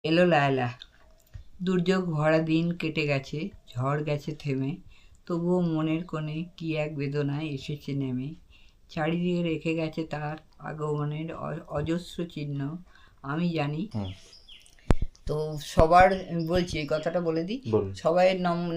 এলো লায়লা। দুর্যোগ ভরা দিন কেটে গেছে, ঝড় গেছে থেমে, তবুও মনের কোণে কী এক বেদনায় এসেছে নেমে। চারিদিকে রেখে গেছে তার আগমনের অজস্র চিহ্ন। আমি জানি। তো সবার বলছি, এই কথাটা বলে দিই। সবাই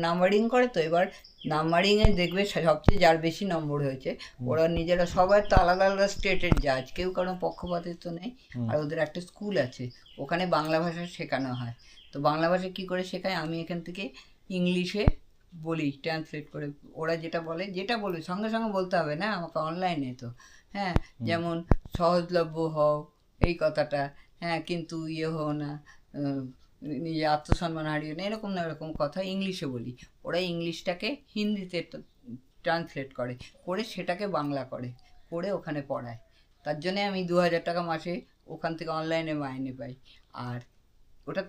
নাম্বারিং করে, তো এবার নাম্বারিংয়ে দেখবে সবচেয়ে যার বেশি নম্বর হয়েছে, ওরা নিজেরা সবাই তো আলাদা আলাদা স্টেটের জাজ, কেউ কারো পক্ষপাতিত্ব নেই। আর ওদের একটা স্কুল আছে, ওখানে বাংলা ভাষা শেখানো হয়। তো বাংলা ভাষা কী করে শেখায়, আমি এখান থেকে ইংলিশে বলি ট্রান্সলেট করে। ওরা যেটা বলে, যেটা বলবে সঙ্গে সঙ্গে বলতে হবে না আমাকে, অনলাইনে তো। হ্যাঁ, যেমন সহজলভ্য হও, এই কথাটা। হ্যাঁ, কিন্তু ইয়ে হও না, নিজে আত্মসম্মান হারিয়ে না, এরকম না এরকম কথা ইংলিশে বলি। ওরা ইংলিশটাকে হিন্দিতে ট্রান্সলেট করে, করে সেটাকে বাংলা করে, করে ওখানে পড়ায়। তার জন্যে আমি 2,000 টাকা মাসে ওখান থেকে অনলাইনে মাইনে পাই। আর ওটা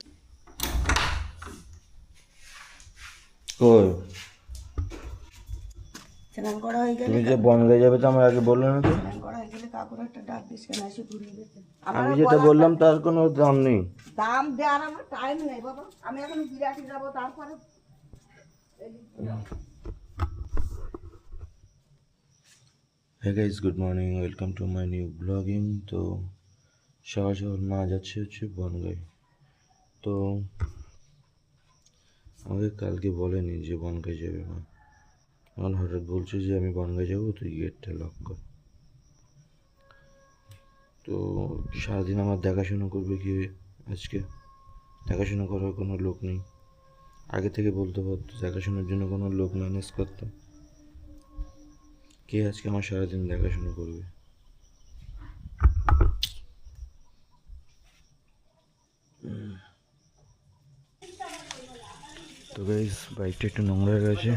স্নান করা হয়ে গেলে তুমি যে বনগাঁ যাবে তো আমার আগে বললে না তো? স্নান করা হয়ে গেলে কাকুর একটা ডাক দিস কেন, এসে ঘুরিয়ে দিতে। আমি যেটা বললাম তার কোনো দাম নেই। দাম দেওয়ার আমার টাইম নেই বাবা, আমি এখন বিরাটি যাবো, তারপরে হ্যাঁ guys, good morning, welcome to my new blogging. তো সকাল সকাল মা যাচ্ছে হচ্ছে বনগাঁয়। তো আমাকে কালকে বলেনি যে বনগাঁয় যাবে মা, এখন হঠাৎ বলছে যে আমি বনগাঁয় যাবো, তুই গেটটা লক কর। তো সারাদিন আমার দেখাশোনা করবে কি আজকে? দেখাশোনা করার কোনো লোক নেই। আগে থেকে বলতে পারতো, দেখাশোনার জন্য কোনো লোক ম্যানেজ করতাম। কে আজকে আমার সারাদিন দেখাশোনা করবে? তো গাইস, বাইকটা একটু নোংরা হয়ে গেছে,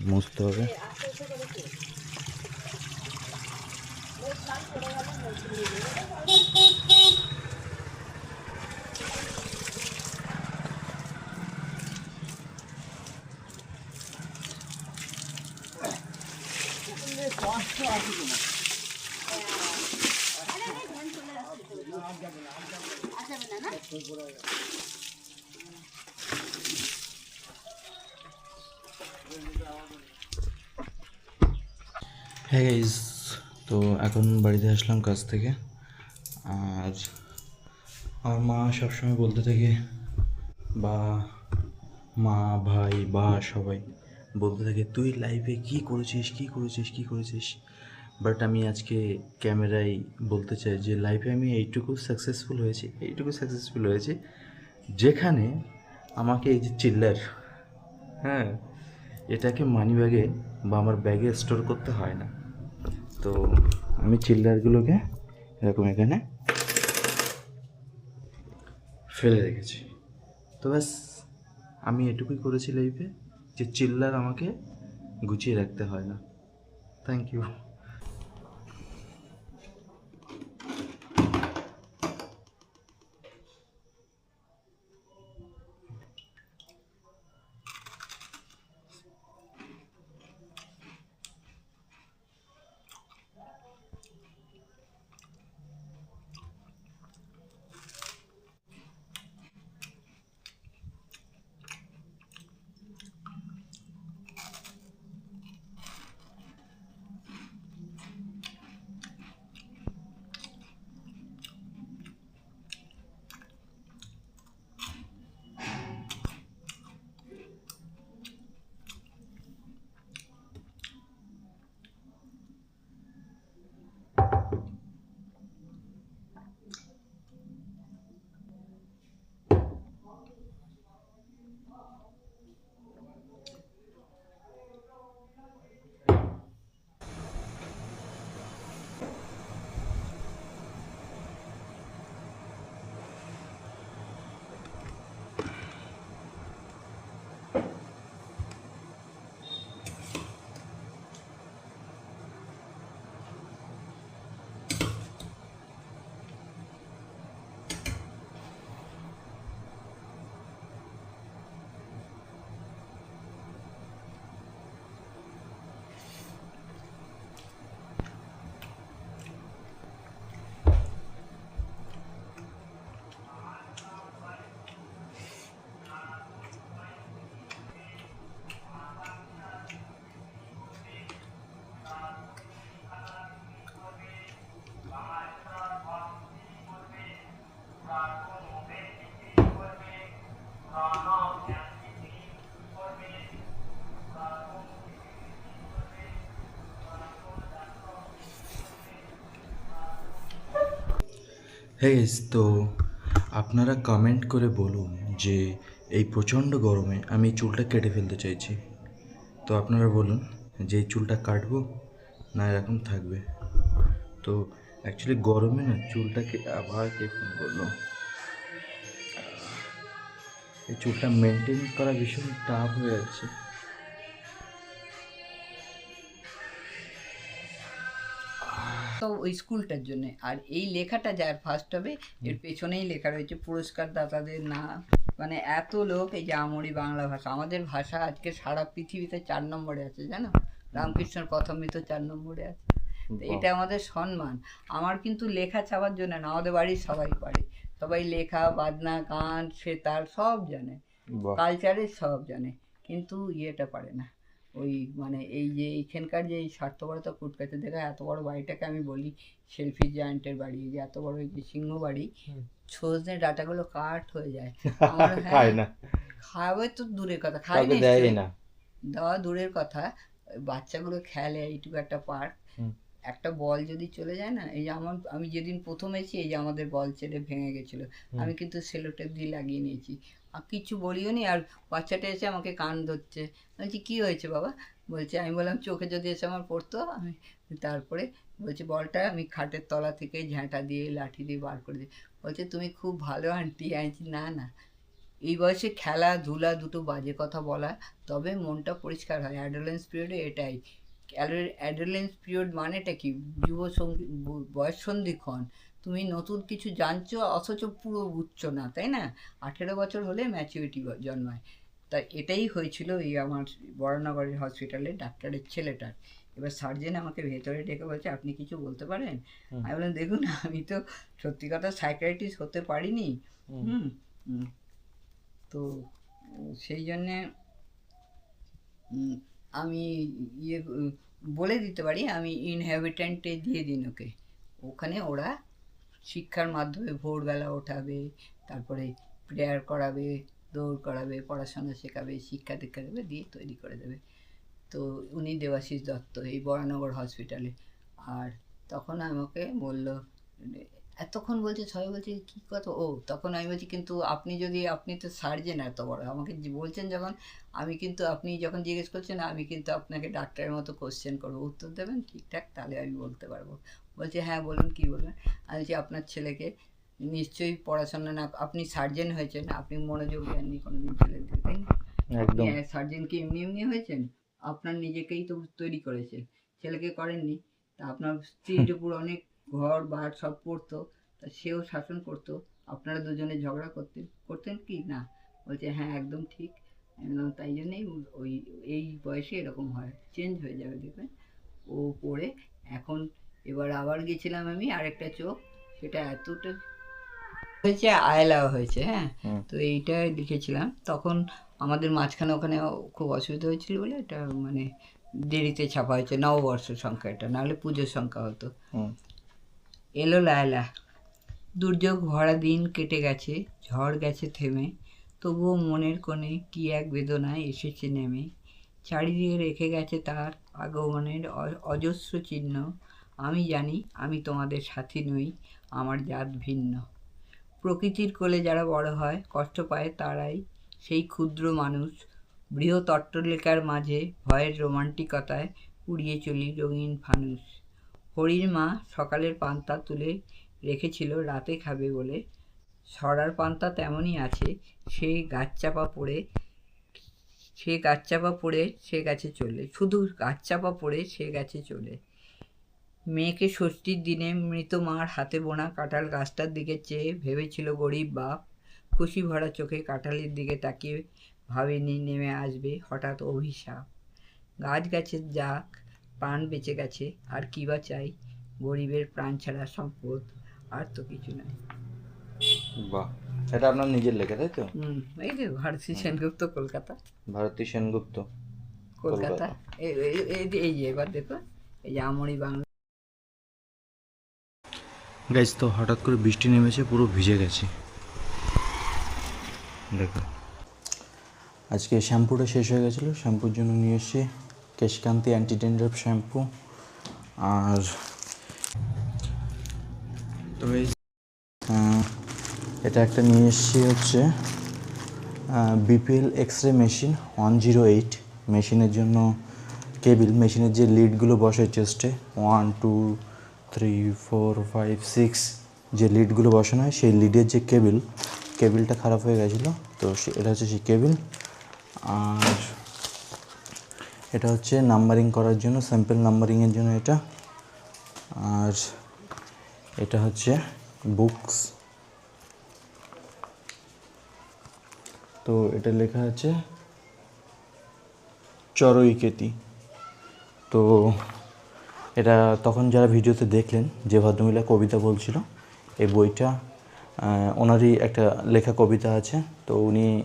মুছতে হবে। হ্যাঁ গাইস, তো এখন বাড়িতে আসলাম কাজ থেকে। আর আমার মা সবসময় বলতে থাকে, বা মা ভাই বা সবাই বলতে থাকে, তুই লাইভে কী করেছিস কী করেছিস কী করেছিস। বাট আমি আজকে ক্যামেরায় বলতে চাই যে লাইভে আমি এইটুকু সাকসেসফুল হয়েছি যেখানে আমাকে এই যে চিল্লার, হ্যাঁ, এটাকে মানি ব্যাগে বা আমার ব্যাগে স্টোর করতে হয় না। তো আমি চিল্লারগুলোকে এরকম এখানে ফেলে রেখেছি। তো ব্যাস, আমি এটুকুই করেছি লাইফে, যে চিল্লার আমাকে গুছিয়ে রাখতে হয় না। Thank you. হ্যাঁ তো আপনারা কমেন্ট করে বলুন যে এই প্রচণ্ড গরমে আমি চুলটা কেটে ফেলতে চাইছি। তো আপনারা বলুন যে এই চুলটা কাটবো না এরকম থাকবে। তো অ্যাকচুয়ালি গরমে না চুলটাকে আবার কে ফোন করলো, এই চুলটা মেনটেন করা ভীষণ টাফ হয়ে যাচ্ছে। তো ওই স্কুলটার জন্য। আর এই লেখাটা যার ফার্স্ট হবে এর পেছনেই লেখা রয়েছে পুরস্কার দাতাদের নাম, মানে এত লোক। এই যে আমরি বাংলা ভাষা, আমাদের ভাষা আজকে সারা পৃথিবীতে 4 নম্বরে আছে, জানো? রামকৃষ্ণর প্রথমে তো 4 নম্বরে আছে। তো এটা আমাদের সম্মান। আমার কিন্তু লেখা চাওয়ার জন্য না, আমাদের বাড়ির সবাই পারে, সবাই লেখা, বাজনা, গান, সেতার সব জানে, কালচারের সব জানে, কিন্তু ইয়েটা পারে না। ওই মানে এই যে এইখানকার যে এই স্বার্থপরতা কুটকাতে দেখা, এত বড় বাড়িটাকে আমি বলি সেলফি জায়ান্টের বাড়ি, এই যে এত বড় এই যে সিংহ বাড়ি, সজনে ডাটাগুলো কাঠ হয়ে যায়। আমার হ্যাঁ, খাবে তো দূরের কথা, খায় না, দেওয়া দূরের কথা, বাচ্চাগুলো খেলে এইটুকু একটা পার্ক, একটা বল যদি চলে যায় না, এই যে আমি যেদিন প্রথম এসেছি, এই যে আমাদের বল ছেড়ে ভেঙে গেছিলো, আমি কিন্তু সেলোটেপ দিয়ে লাগিয়ে নিয়েছি, আর কিছু বলিও নি। আর বাচ্চাটা এসে আমাকে কান ধরছে, বলছি কী হয়েছে বাবা? বলছে, আমি বললাম চোখে যদি এসে আমার পড়তো আমি, তারপরে বলছে বলটা আমি খাটের তলা থেকে ঝাঁটা দিয়ে লাঠি দিয়ে বার করে দিই। বলছে তুমি খুব ভালো আন্টি। আমি না না, এই বয়সে খেলাধুলা দুটো বাজে কথা বলা, তবে মনটা পরিষ্কার হয়। অ্যাডোলেন্স পিরিয়ডে এটাই। অ্যাডোলেন্স পিরিয়ড মানেটা কি? বয়স সন্ধিক্ষণ। তুমি নতুন কিছু জানছো অথচ পুরো বুঝছো না, তাই না? 18 বছর হলে ম্যাচুরিটি জন্মায়। তা এটাই হয়েছিল এই আমার বরানগরের হসপিটালে ডাক্তারের ছেলেটার। এবার সার্জেন আমাকে ভেতরে ডেকে বলছে, আপনি কিছু বলতে পারেন? আমি বললাম, দেখুন আমি তো সত্যি কথা সাইকিয়াট্রিস্ট হতে পারিনি। হুম হুম, তো সেই জন্যে আমি ইয়ে বলে দিতে পারি, আমি ইনহ্যাবিট্যান্টে দিয়ে দিন ওকে। ওখানে ওরা শিক্ষার মাধ্যমে ভোরবেলা ওঠাবে, তারপরে প্রেয়ার করাবে, দৌড় করাবে, পড়াশোনা শেখাবে, শিক্ষা দীক্ষা দেবে, দিয়ে তৈরি করে দেবে। তো উনি দেবাশিস দত্ত, এই বরানগর হসপিটালে। আর তখন আমাকে বলল, এতক্ষণ বলছে, সবাই বলছে কী কথা। ও তখন আমি বলছি, কিন্তু আপনি তো সার্জেন এত বড়, আমাকে বলছেন যখন, আমি কিন্তু আপনি যখন জিজ্ঞেস করছেন আমি কিন্তু আপনাকে ডাক্তারের মতো কোশ্চেন করবো, উত্তর দেবেন ঠিকঠাক, তাহলে আমি বলতে পারবো। বলছে হ্যাঁ বলুন, কী বলবেন? আমি বলছি, আপনার ছেলেকে নিশ্চয়ই পড়াশোনা না, আপনি সার্জেন হয়েছেন, আপনি মনোযোগ দেননি কোনোদিন ছেলের দিকে, তাই না? আপনি সার্জেন কি এমনি এমনি হয়েছেন? আপনার নিজেকেই তো তৈরি করেছেন, ছেলেকে করেননি। তা আপনার স্ত্রীর উপর অনেক ঘর বার সব পড়তো, তা সেও শাসন করতো, আপনারা দুজনে ঝগড়া করতেন কি না? বলছে হ্যাঁ একদম ঠিক। আমি বললাম, তাই জন্যেই ওই এই বয়সে এরকম হয়, চেঞ্জ হয়ে যাবে দেখবেন। ও পড়ে এখন, এবার আবার গেছিলাম আমি আরেকটা চোখ, সেটা এতটা হয়েছে, আয়লা হয়েছে, হ্যাঁ। তো এইটা লিখেছিলাম তখন, আমাদের মাঝখানে ওখানে খুব অসুবিধা হয়েছিল বলে এটা মানে দেরিতে ছাপা হয়েছে, নববর্ষ সংখ্যা এটা, নাহলে পুজোর সংখ্যা হতো। এলো লায়লা, দুর্যোগ ভরা দিন কেটে গেছে, ঝড় গেছে থেমে, তবুও মনের কোণে কী এক বেদনায় এসেছে নেমে, চারিদিকে রেখে গেছে তার আগমনের অজস্র চিহ্ন। আমি জানি আমি তোমাদের সাথী নই, আমার জাত ভিন্ন। প্রকৃতির কোলে যারা বড় হয়, কষ্ট পায় তারাই সেই ক্ষুদ্র মানুষ, বৃহৎ অট্টলিকার মাঝে ভয়ের রোমান্টিকতায় উড়িয়ে চলি রঙিন ফানুস। হরির মা সকালের পান্তা তুলে রেখেছিল রাতে খাবে বলে, সরার পান্তা তেমনই আছে, সে গাছচাপা পড়ে সে গেছে চলে, শুধু গাছচাপা পড়ে সে গেছে চলে। মেয়েকে ষষ্ঠীর দিনে মৃত মার হাতে বোনা কাঁঠাল গাছটার দিকে চেয়ে ভেবেছিল গরিব বাপ, খুশি ভরা চোখে কাঁঠালের দিকে তাকিয়ে ভাবেনি নেমে আসবে হঠাৎ অভিশাপ। গাছ গেছে যাক, প্রাণ বেঁচে গেছে, আর কী বা চাই, গরিবের প্রাণ ছাড়া সম্পদ আর তো কিছু নাই। বাহ, এটা আপনার নিজের লেখা তাই তো? এই যে ভারতী সেনগুপ্ত, কলকাতা। ভারতী সেনগুপ্ত, কলকাতা। এই যে এবার দেখো, এই যে আমরি বাংলা। গাইজ, তো হঠাৎ করে বৃষ্টি নেমেছে, পুরো ভিজে গেছি, দেখো আজকে শ্যাম্পুটা শেষ হয়ে গেছিলো, শ্যাম্পুর জন্য নিয়ে এসেছি কেশকান্তি অ্যান্টি ড্যান্ড্রাফ শ্যাম্পু। আর তবে এটা একটা নিয়ে এসেছি হচ্ছে বিপিএল এক্স-রে মেশিন 108। মেশিনের জন্য কেবিল, মেশিনের যে লিডগুলো বসে চেস্টে 1 2 3 4 5 6 যে লিডগুলো বসানো হয়, সেই লিডের যে কেবিলটা খারাপ হয়ে গেছিলো, তো এটা হচ্ছে সেই কেবিল। আর এটা হচ্ছে নাম্বারিং করার জন্য, স্যাম্পল নাম্বারিংয়ের জন্য এটা। আর এটা হচ্ছে বুকস, তো এটা লেখা আছে চড়ুইকেতি। তো এটা তখন যারা ভিডিওতে দেখলেন যে ভদ্রমহিলা কবিতা বলছিল, এই বইটা ওনারই একটা লেখা কবিতা আছে। তো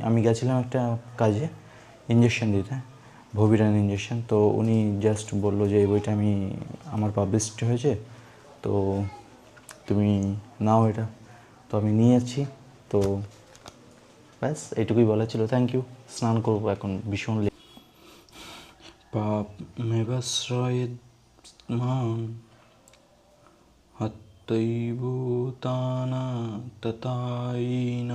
আমি গেছিলাম একটা কাজে ইঞ্জেকশন দিতে, ভবিরান ইঞ্জেকশন। তো উনি জাস্ট বললো যে এই বইটা আমার পাবলিশড হয়েছে, তো তুমি নাও এটা। তো আমি নিয়েছি। তো ব্যাস এইটুকুই বলা ছিল। Thank you. স্নান করবো এখন ভীষণ। পাপ মেবাশ্রয়েদ মাং হত্যৈভূতানা ততাইন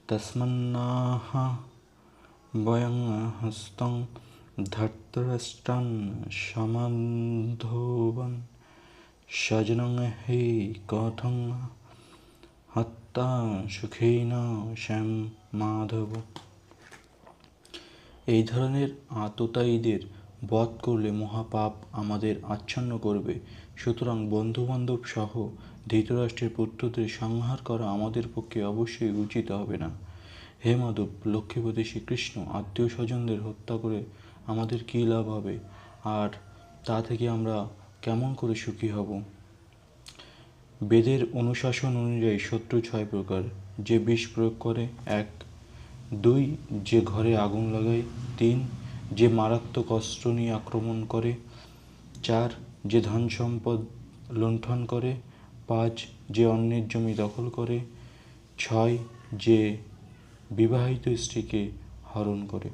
তস্মন্নাহ বয়ং হস্তং ধর্তরাষ্ট্রং সমান্ধবন সজনং হে কথং হত্যা সুখেন শ্যাম মাধব। এই ধরনের আততায়ীদের বধ করলে মহাপাপ আমাদের আচ্ছন্ন করবে। সুতরাং বন্ধুবান্ধব সহ ধৃতরাষ্ট্রের পুত্রদের সংহার করা আমাদের পক্ষে অবশ্যই উচিত হবে না। হে মাধব, লক্ষ্মীপতি শ্রীকৃষ্ণ আত্মীয় স্বজনদের হত্যা করে আমাদের কী লাভ হবে, আর তা থেকে আমরা কেমন করে সুখী হব? বেদের অনুশাসন অনুযায়ী শত্রু 6 প্রকার। যে বিষ প্রয়োগ করে 1, 2 যে ঘরে আগুন লাগায়, 3 যে মারাত্মক অস্ত্র নিয়ে আক্রমণ করে, 4 যে ধন সম্পদ লুণ্ঠন করে, 5 যে অন্যের জমি দখল করে, 6 যে বিবাহিত স্ত্রীকে হরণ করে।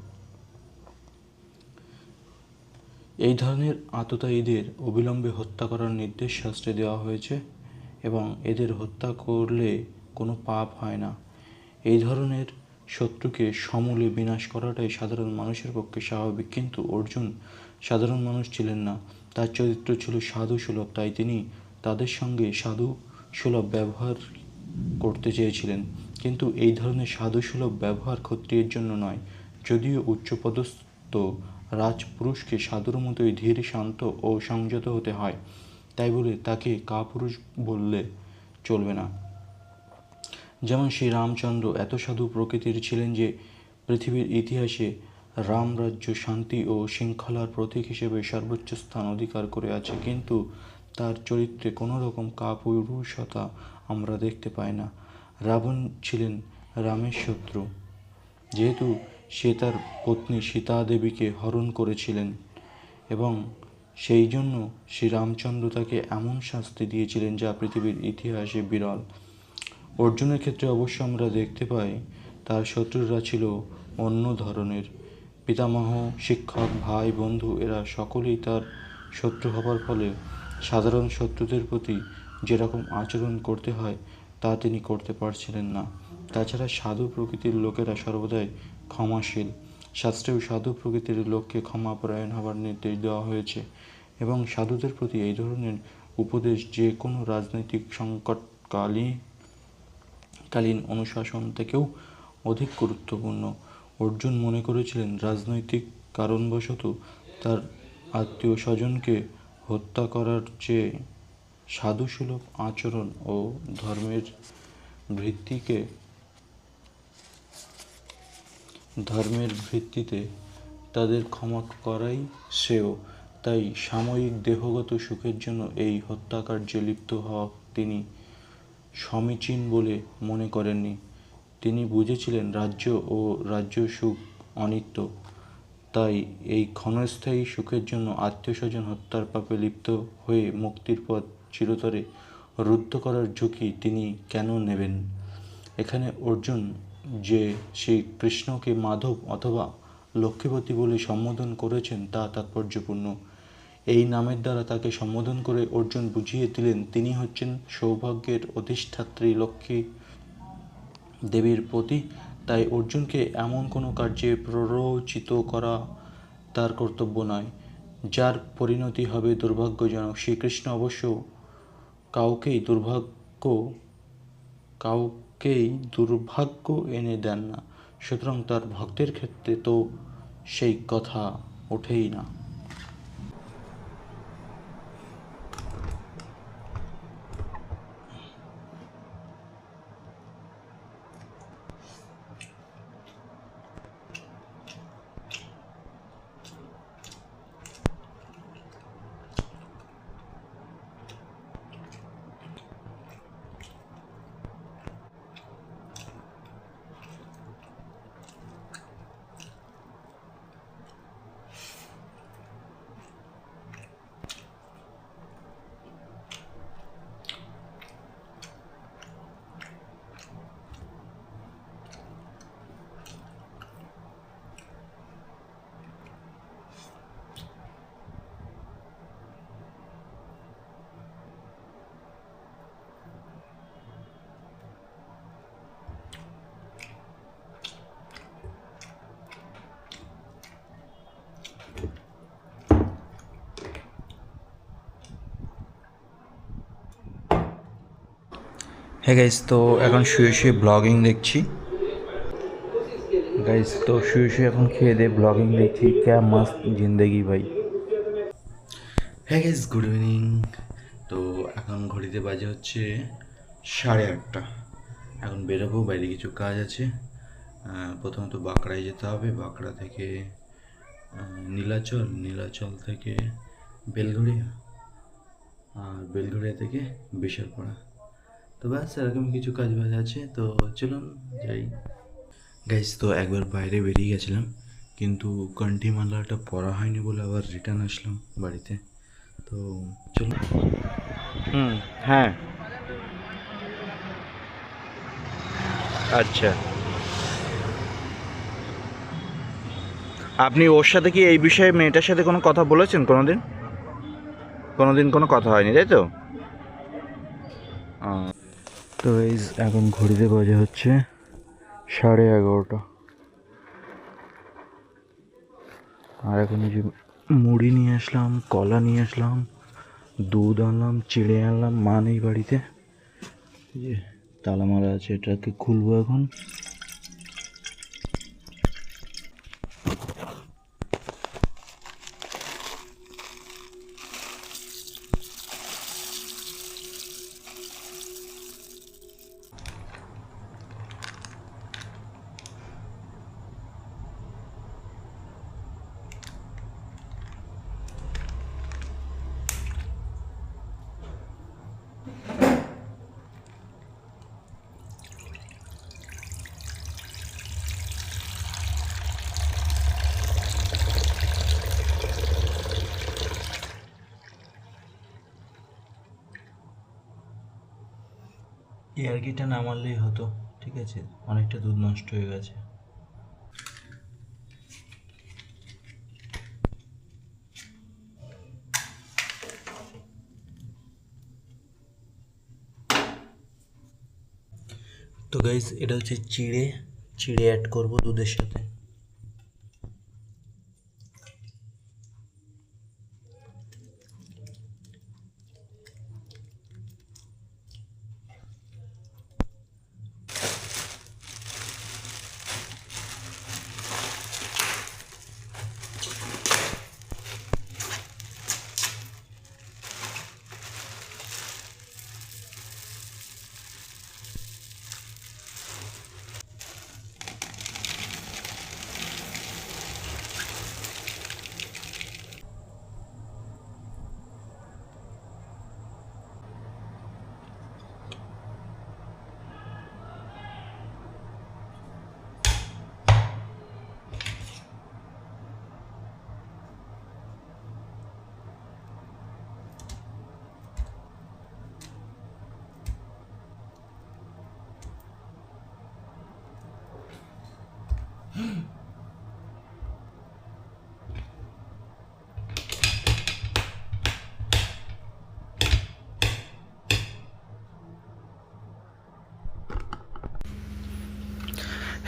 এই ধরনের আততায়ীদের অবিলম্বে হত্যা করার নির্দেশ শাস্ত্রে দেওয়া হয়েছে এবং এদের হত্যা করলে কোনো পাপ হয় না। এই ধরনের শত্রুকে সমূলে বিনাশ করাটাই সাধারণ মানুষের পক্ষে স্বাভাবিক। কিন্তু অর্জুন সাধারণ মানুষ ছিলেন না, তার চরিত্র ছিল সাধু সুলভ। তাই তিনি তাদের সঙ্গে সাধু সুলভ ব্যবহার করতে চেয়েছিলেন। কিন্তু এই ধরনের সাধু সুলভ ব্যবহার ক্ষত্রিয়ের জন্য নয়। যদিও উচ্চপদস্থ রাজপুরুষকে সাধুর মতোই ধীর, শান্ত ও সংযত হতে হয়, তাই বলে তাকে কাপুরুষ বললে চলবে না। যেমন শ্রী রামচন্দ্র এত সাধু প্রকৃতির ছিলেন যে পৃথিবীর ইতিহাসে রামরাজ্য শান্তি ও শৃঙ্খলার প্রতীক হিসেবে সর্বোচ্চ স্থান অধিকার করে আছে, কিন্তু তার চরিত্রে কোনো রকম কাপুরুষতা আমরা দেখতে পাই না। রাবণ ছিলেন রামের শত্রু, যেহেতু সে তার পত্নী সীতা দেবীকে হরণ করেছিলেন, এবং সেই জন্য শ্রীরামচন্দ্র তাকে এমন শাস্তি দিয়েছিলেন যা পৃথিবীর ইতিহাসে বিরল। অর্জুনের ক্ষেত্রে অবশ্য আমরা দেখতে পাই তার শত্রুরা ছিল অন্য ধরনের। পিতামহ, শিক্ষক, ভাই, বন্ধু এরা সকলেই তার শত্রু হবার ফলে সাধারণ শত্রুদের প্রতি যেরকম আচরণ করতে হয় তা তিনি করতে পারছিলেন না। তাছাড়া সাধু প্রকৃতির লোকেরা সর্বদাই ক্ষমাশীল। শাস্ত্রেও সাধু প্রকৃতির লোককে ক্ষমাপরায়ণ হবার নির্দেশ দেওয়া হয়েছে, এবং সাধুদের প্রতি এই ধরনের উপদেশ যে কোনো রাজনৈতিক সংকটকালীন অনুশাসন থেকেও অধিক গুরুত্বপূর্ণ। অর্জুন মনে করেছিলেন রাজনৈতিক কারণবশত তার আত্মীয় স্বজনকে হত্যা করার চেয়ে সাধুসুলভ আচরণ ও ধর্মের ভিত্তিতে তাদের ক্ষমা করাই শ্রেয়। তাই সাময়িক দেহগত সুখের জন্য এই হত্যাকার্যে লিপ্ত হওয়া তিনি সমীচীন বলে মনে করেননি। তিনি বুঝেছিলেন রাজ্য ও রাজ্য সুখ অনিত্য। তাই এই ক্ষণস্থায়ী সুখের জন্য আত্মীয়স্বজন হত্যার পাপে লিপ্ত হয়ে মুক্তির পথ চিরতরে রুদ্ধ করার ঝুঁকি তিনি কেন নেবেন? এখানে অর্জুন যে শ্রীকৃষ্ণকে মাধব অথবা লক্ষ্মীপতি বলে সম্বোধন করেছেন তা তাৎপর্যপূর্ণ। এই নামের দ্বারা তাকে সম্বোধন করে অর্জুন বুঝিয়ে দিলেন তিনি হচ্ছেন সৌভাগ্যের অধিষ্ঠাত্রী লক্ষ্মী দেবীর প্রতি। তাই অর্জুনকে এমন কোনো কার্যে প্ররোচিত করা তার কর্তব্য নয় যার পরিণতি হবে দুর্ভাগ্যজনক। শ্রীকৃষ্ণ অবশ্য কাউকেই দুর্ভাগ্য এনে দেন না, সুতরাং তার ভক্তের ক্ষেত্রে তো সেই কথা ওঠেই না। হ্যাঁ গাইস, তো এখন শুয়ে শুয়ে ব্লগিং দেখছি। গাইস তো শুয়ে শুয়ে এখন খেয়ে দিয়ে ব্লগিং দেখছি। ক্যা মস্ত জিন্দেগি ভাই। হ্যাঁ গাইস, গুড ইভিনিং। তো এখন ঘড়িতে বাজে হচ্ছে 8:30। এখন বেরোবো, বাইরে কিছু কাজ আছে। প্রথমত বাঁকড়ায় যেতে হবে, বাঁকড়া থেকে নীলাচল থেকে বেলঘড়িয়া, আর বেলঘড়িয়া থেকে বিশালপাড়া। তো ব্যাস এরকম কিছু কাজ বাজ আছে, তো চলুন যাই। গাইস তো একবার বাইরে বেরিয়ে গেছিলাম, কিন্তু কন্ঠি মালাটা পরা হয়নি বলে আবার রিটার্ন আসলাম বাড়িতে। তো চলুন। হ্যাঁ, আচ্ছা। আপনি ওর সাথে কি এই বিষয়ে মেয়েটার সাথে কোনো কথা বলেছেন কোনোদিন কোনো কথা হয়নি, তাই তো? তো এই এখন ঘড়িতে বাজে হচ্ছে 11:30। আর এখন এই যে মুড়ি নিয়ে আসলাম, কলা নিয়ে আসলাম, দুধ আনলাম, চিড়ে আনলাম। মা নেই বাড়িতে, এই যে তালা মারা আছে, এটাকে খুলবো এখন। এয়ারকিটা না মারলেই হতো, ঠিক আছে? অনেকটা দুধ নষ্ট হয়ে গেছে। তো গাইস এটা হচ্ছে চিড়ে অ্যাড করব দুধের সাথে।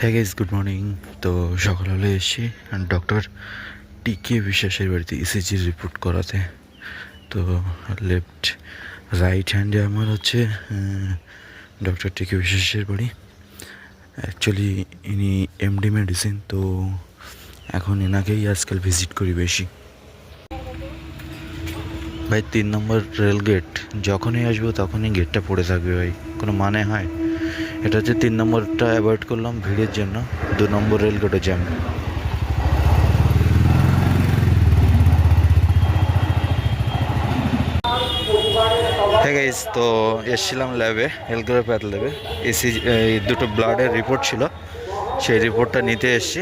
হ্যাঁ গাইজ, গুড মর্নিং। তো সকালবেলা এসেছি ডক্টর টিকে বিশ্বাসের বাড়িতে ইসিজির রিপোর্ট করাতে। তো লেফট রাইট হ্যান্ডে আমার হচ্ছে ডক্টর টিকে বিশ্বাসের বাড়ি। অ্যাকচুয়ালি ইনি এমডি মেডিসিন, তো এখন এনাকেই আজকাল ভিজিট করি বেশি। ভাই 3 নম্বর রেল গেট, যখনই আসবো তখনই গেটটা পড়ে থাকবে ভাই, কোনো মানে হয়? এটা হচ্ছে 3 নম্বরটা অ্যাভয়েড করলাম ভিড়ের জন্য, 2 নম্বর রেল গেটে জ্যাম। হ্যাঁ গাইজ, তো এসেছিলাম ল্যাবে, হেলথ ল্যাবে। এসি এই দুটো ব্লাডের রিপোর্ট ছিল, সেই রিপোর্টটা নিতে এসেছি।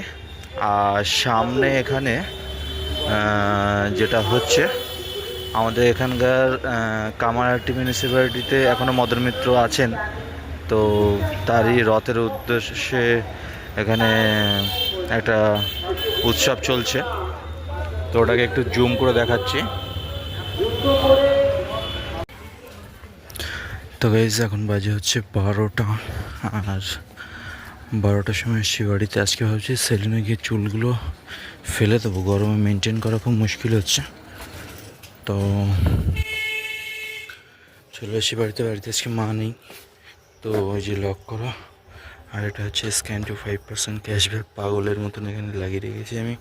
আর সামনে এখানে যেটা হচ্ছে আমাদের এখানকার কামারহাটি মিউনিসিপ্যালিটিতে এখনও মদন মিত্র আছেন, তো তারই রথের উদ্দেশ্যে এখানে একটা উৎসব চলছে, তো ওটাকে একটু জুম করে দেখাচ্ছি। তো গাইজ এখন বাজে হচ্ছে 12টা, আর 12টার সময় এসছি বাড়িতে। আজকে ভাবছি সেলুনে গিয়ে চুলগুলো ফেলে দেবো, গরমে মেনটেন করা খুব মুশকিল হচ্ছে। তো চলে এসেছি বাড়িতে। আজকে মা নেই, তো ওই যে লক করা, আর এটা হচ্ছে স্ক্যান টু 5% ক্যাশব্যাক, পাগলের মতন এখানে লাগিয়ে রেখেছি আমি।